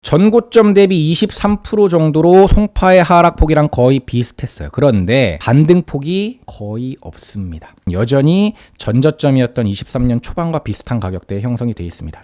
전고점 대비 23% 정도로 송파의 하락폭이랑 거의 비슷했어요. 그런데 반등폭이 거의 없습니다. 여전히 전저점이었던 23년 초반과 비슷한 가격대에 형성이 되어 있습니다.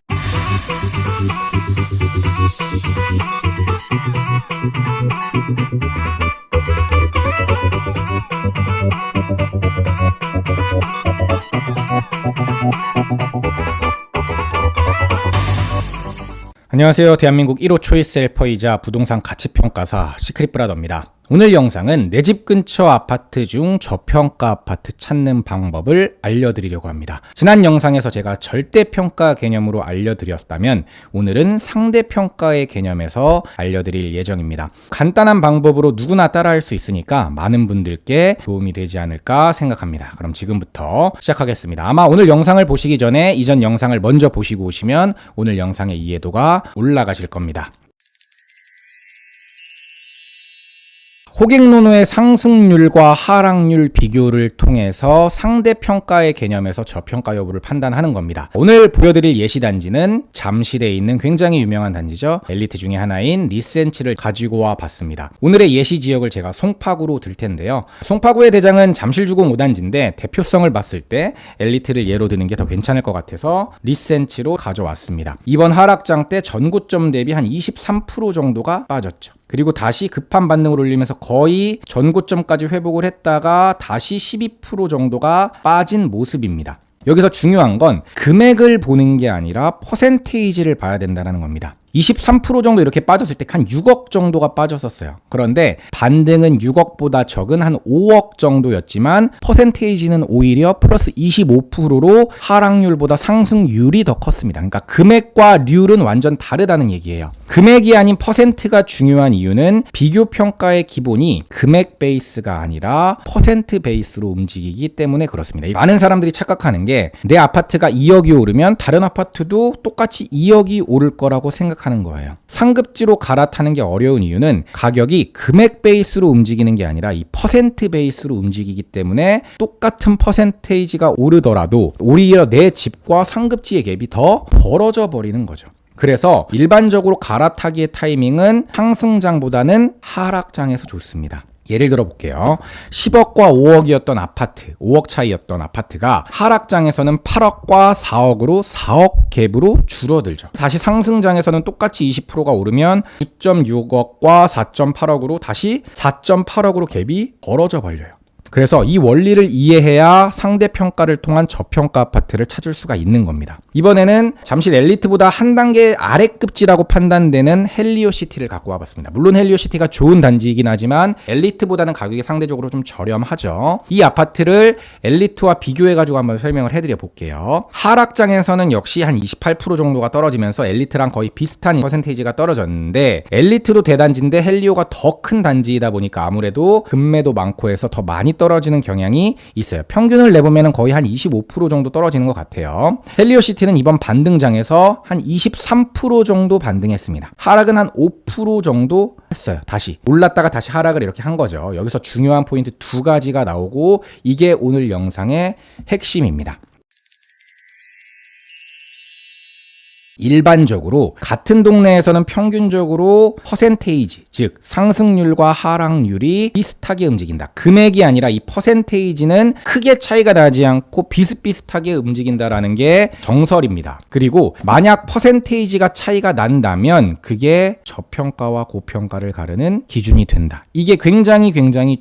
안녕하세요. 대한민국 1호 초이스 헬퍼이자 부동산 가치평가사 시크릿브라더입니다. 오늘 영상은 내 집 근처 아파트 중 저평가 아파트 찾는 방법을 알려드리려고 합니다. 지난 영상에서 제가 절대평가 개념으로 알려드렸다면 오늘은 상대평가의 개념에서 알려드릴 예정입니다. 간단한 방법으로 누구나 따라할 수 있으니까 많은 분들께 도움이 되지 않을까 생각합니다. 그럼 지금부터 시작하겠습니다. 아마 오늘 영상을 보시기 전에 이전 영상을 먼저 보시고 오시면 오늘 영상의 이해도가 올라가실 겁니다. 호갱노노의 상승률과 하락률 비교를 통해서 상대평가의 개념에서 저평가 여부를 판단하는 겁니다. 오늘 보여드릴 예시단지는 잠실에 있는 굉장히 유명한 단지죠. 엘리트 중에 하나인 리센치를 가지고 와 봤습니다. 오늘의 예시 지역을 제가 송파구로 들 텐데요. 송파구의 대장은 잠실주공 5단지인데 대표성을 봤을 때 엘리트를 예로 드는 게 더 괜찮을 것 같아서 리센치로 가져왔습니다. 이번 하락장 때 전고점 대비 한 23% 정도가 빠졌죠. 그리고 다시 급한 반등을 올리면서 거의 전고점까지 회복을 했다가 다시 12% 정도가 빠진 모습입니다. 여기서 중요한 건 금액을 보는 게 아니라 퍼센테이지를 봐야 된다는 겁니다. 23% 정도 이렇게 빠졌을 때 한 6억 정도가 빠졌었어요. 그런데 반등은 6억보다 적은 한 5억 정도였지만 퍼센테이지는 오히려 플러스 25%로 하락률보다 상승률이 더 컸습니다. 그러니까 금액과 률은 완전 다르다는 얘기예요. 금액이 아닌 퍼센트가 중요한 이유는 비교평가의 기본이 금액 베이스가 아니라 퍼센트 베이스로 움직이기 때문에 그렇습니다. 많은 사람들이 착각하는 게 내 아파트가 2억이 오르면 다른 아파트도 똑같이 2억이 오를 거라고 생각하는 거예요. 상급지로 갈아타는 게 어려운 이유는 가격이 금액 베이스로 움직이는 게 아니라 이 퍼센트 베이스로 움직이기 때문에 똑같은 퍼센테이지가 오르더라도 오히려 내 집과 상급지의 갭이 더 벌어져 버리는 거죠. 그래서 일반적으로 갈아타기의 타이밍은 상승장보다는 하락장에서 좋습니다. 예를 들어 볼게요. 10억과 5억이었던 아파트, 5억 차이였던 아파트가 하락장에서는 8억과 4억으로 4억 갭으로 줄어들죠. 다시 상승장에서는 똑같이 20%가 오르면 9.6억과 4.8억으로 다시 4.8억으로 갭이 벌어져 버려요. 그래서 이 원리를 이해해야 상대평가를 통한 저평가 아파트를 찾을 수가 있는 겁니다. 이번에는 잠실 엘리트보다 한 단계 아래급지라고 판단되는 헬리오시티를 갖고 와봤습니다. 물론 헬리오시티가 좋은 단지이긴 하지만 엘리트보다는 가격이 상대적으로 좀 저렴하죠. 이 아파트를 엘리트와 비교해가지고 한번 설명을 해드려 볼게요. 하락장에서는 역시 한 28% 정도가 떨어지면서 엘리트랑 거의 비슷한 퍼센테이지가 떨어졌는데 엘리트도 대단지인데 헬리오가 더 큰 단지이다 보니까 아무래도 금매도 많고 해서 더 많이 떨어지는 경향이 있어요. 평균을 내보면 거의 한 25% 정도 떨어지는 것 같아요. 헬리오시티는 이번 반등장에서 한 23% 정도 반등했습니다. 하락은 한 5% 정도 했어요. 다시 올랐다가 다시 하락을 이렇게 한 거죠. 여기서 중요한 포인트 두 가지가 나오고 이게 오늘 영상의 핵심입니다. 일반적으로 같은 동네에서는 평균적으로 퍼센테이지, 즉 상승률과 하락률이 비슷하게 움직인다. 금액이 아니라 이 퍼센테이지는 크게 차이가 나지 않고 비슷비슷하게 움직인다라는 게 정설입니다. 그리고 만약 퍼센테이지가 차이가 난다면 그게 저평가와 고평가를 가르는 기준이 된다. 이게 굉장히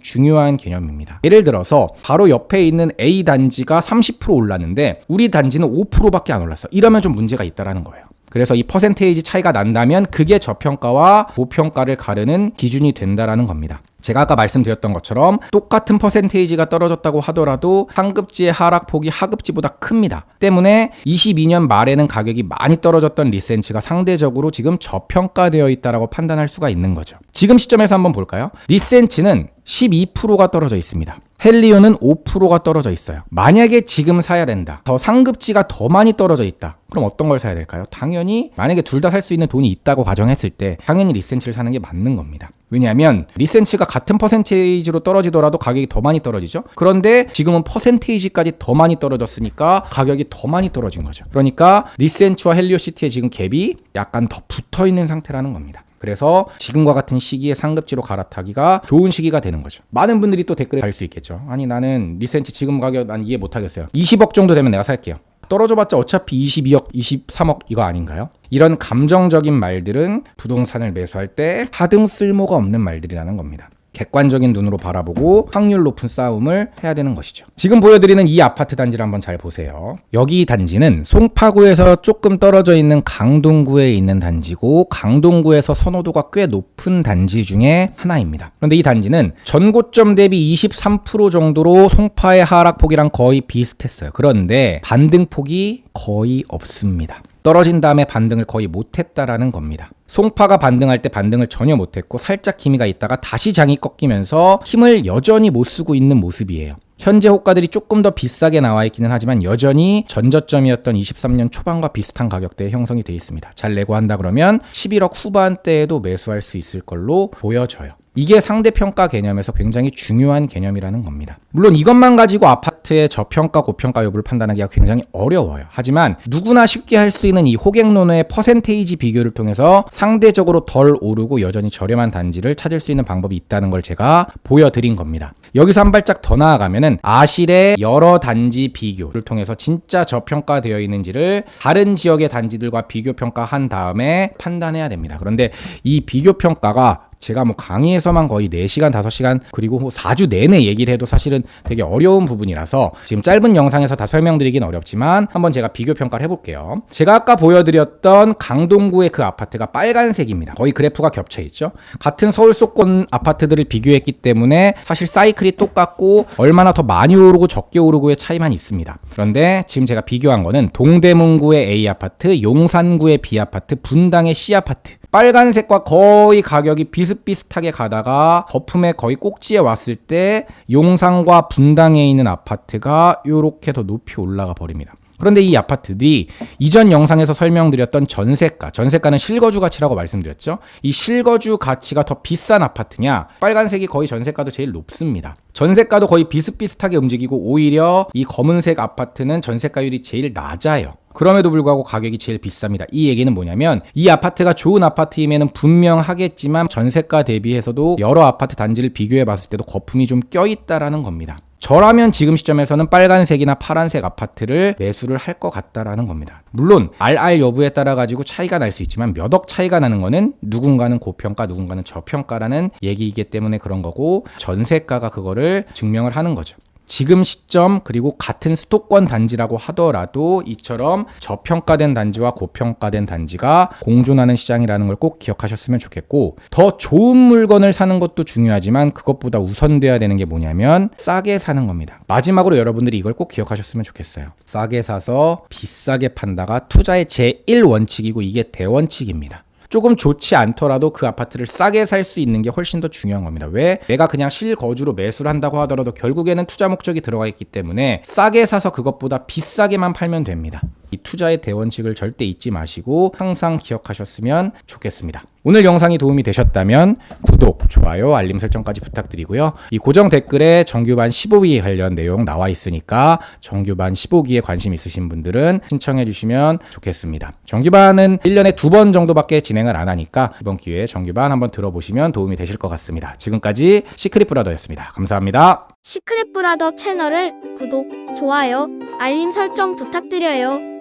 중요한 개념입니다. 예를 들어서 바로 옆에 있는 A 단지가 30% 올랐는데 우리 단지는 5%밖에 안 올랐어. 이러면 좀 문제가 있다라는 거예요. 그래서 이 퍼센테이지 차이가 난다면 그게 저평가와 고평가를 가르는 기준이 된다라는 겁니다. 제가 아까 말씀드렸던 것처럼 똑같은 퍼센테이지가 떨어졌다고 하더라도 상급지의 하락폭이 하급지보다 큽니다. 때문에 22년 말에는 가격이 많이 떨어졌던 리센치가 상대적으로 지금 저평가되어 있다고 판단할 수가 있는 거죠. 지금 시점에서 한번 볼까요? 리센치는 12%가 떨어져 있습니다. 헬리오는 5%가 떨어져 있어요. 만약에 지금 사야 된다. 더 상급지가 더 많이 떨어져 있다. 그럼 어떤 걸 사야 될까요? 당연히 만약에 둘 다 살 수 있는 돈이 있다고 가정했을 때 당연히 리센치를 사는 게 맞는 겁니다. 왜냐하면 리센치가 같은 퍼센테이지로 떨어지더라도 가격이 더 많이 떨어지죠. 그런데 지금은 퍼센테이지까지 더 많이 떨어졌으니까 가격이 더 많이 떨어진 거죠. 그러니까 리센치와 헬리오시티의 지금 갭이 약간 더 붙어있는 상태라는 겁니다. 그래서 지금과 같은 시기에 상급지로 갈아타기가 좋은 시기가 되는 거죠. 많은 분들이 또 댓글에 달 수 있겠죠. 아니 나는 리센치 지금 가격 난 이해 못하겠어요. 20억 정도 되면 내가 살게요. 떨어져봤자 어차피 22억, 23억 이거 아닌가요? 이런 감정적인 말들은 부동산을 매수할 때 하등 쓸모가 없는 말들이라는 겁니다. 객관적인 눈으로 바라보고 확률 높은 싸움을 해야 되는 것이죠. 지금 보여드리는 이 아파트 단지를 한번 잘 보세요. 여기 단지는 송파구에서 조금 떨어져 있는 강동구에 있는 단지고 강동구에서 선호도가 꽤 높은 단지 중에 하나입니다. 그런데 이 단지는 전고점 대비 23% 정도로 송파의 하락폭이랑 거의 비슷했어요. 그런데 반등폭이 거의 없습니다. 떨어진 다음에 반등을 거의 못했다라는 겁니다. 송파가 반등할 때 반등을 전혀 못했고 살짝 기미가 있다가 다시 장이 꺾이면서 힘을 여전히 못 쓰고 있는 모습이에요. 현재 호가들이 조금 더 비싸게 나와 있기는 하지만 여전히 전저점이었던 23년 초반과 비슷한 가격대에 형성이 되어 있습니다. 잘 내고 한다 그러면 11억 후반대에도 매수할 수 있을 걸로 보여져요. 이게 상대평가 개념에서 굉장히 중요한 개념이라는 겁니다. 물론 이것만 가지고 아파트의 저평가, 고평가 여부를 판단하기가 굉장히 어려워요. 하지만 누구나 쉽게 할 수 있는 이 호갱노노의 퍼센테이지 비교를 통해서 상대적으로 덜 오르고 여전히 저렴한 단지를 찾을 수 있는 방법이 있다는 걸 제가 보여드린 겁니다. 여기서 한 발짝 더 나아가면은 아실의 여러 단지 비교를 통해서 진짜 저평가되어 있는지를 다른 지역의 단지들과 비교 평가한 다음에 판단해야 됩니다. 그런데 이 비교 평가가 제가 뭐 강의에서만 거의 4시간, 5시간 그리고 4주 내내 얘기를 해도 사실은 되게 어려운 부분이라서 지금 짧은 영상에서 다 설명드리긴 어렵지만 한번 제가 비교 평가를 해볼게요. 제가 아까 보여드렸던 강동구의 그 아파트가 빨간색입니다. 거의 그래프가 겹쳐있죠. 같은 서울 수도권 아파트들을 비교했기 때문에 사실 사이클이 똑같고 얼마나 더 많이 오르고 적게 오르고의 차이만 있습니다. 그런데 지금 제가 비교한 거는 동대문구의 A 아파트, 용산구의 B 아파트, 분당의 C 아파트. 빨간색과 거의 가격이 비슷비슷하게 가다가 거품의 거의 꼭지에 왔을 때 용산과 분당에 있는 아파트가 이렇게 더 높이 올라가 버립니다. 그런데 이 아파트들이 이전 영상에서 설명드렸던 전세가는 실거주 가치라고 말씀드렸죠. 이 실거주 가치가 더 비싼 아파트냐? 빨간색이 거의 전세가도 제일 높습니다. 전세가도 거의 비슷비슷하게 움직이고 오히려 이 검은색 아파트는 전세가율이 제일 낮아요. 그럼에도 불구하고 가격이 제일 비쌉니다. 이 얘기는 뭐냐면 이 아파트가 좋은 아파트임에는 분명하겠지만 전세가 대비해서도 여러 아파트 단지를 비교해 봤을 때도 거품이 좀 껴있다라는 겁니다. 저라면 지금 시점에서는 빨간색이나 파란색 아파트를 매수를 할 것 같다라는 겁니다. 물론 RR 여부에 따라 가지고 차이가 날 수 있지만 몇 억 차이가 나는 거는 누군가는 고평가, 누군가는 저평가라는 얘기이기 때문에 그런 거고 전세가가 그거를 증명을 하는 거죠. 지금 시점 그리고 같은 수도권 단지라고 하더라도 이처럼 저평가된 단지와 고평가된 단지가 공존하는 시장이라는 걸 꼭 기억하셨으면 좋겠고 더 좋은 물건을 사는 것도 중요하지만 그것보다 우선돼야 되는 게 뭐냐면 싸게 사는 겁니다. 마지막으로 여러분들이 이걸 꼭 기억하셨으면 좋겠어요. 싸게 사서 비싸게 판다가 투자의 제1원칙이고 이게 대원칙입니다. 조금 좋지 않더라도 그 아파트를 싸게 살 수 있는 게 훨씬 더 중요한 겁니다. 왜? 내가 그냥 실거주로 매수를 한다고 하더라도 결국에는 투자 목적이 들어가 있기 때문에 싸게 사서 그것보다 비싸게만 팔면 됩니다. 이 투자의 대원칙을 절대 잊지 마시고 항상 기억하셨으면 좋겠습니다. 오늘 영상이 도움이 되셨다면 구독, 좋아요, 알림 설정까지 부탁드리고요. 이 고정 댓글에 정규반 15기 관련 내용 나와 있으니까 정규반 15기에 관심 있으신 분들은 신청해 주시면 좋겠습니다. 정규반은 1년에 2번 정도밖에 진행을 안 하니까 이번 기회에 정규반 한번 들어보시면 도움이 되실 것 같습니다. 지금까지 시크릿 브라더였습니다. 감사합니다. 시크릿 브라더 채널을 구독, 좋아요, 알림 설정 부탁드려요.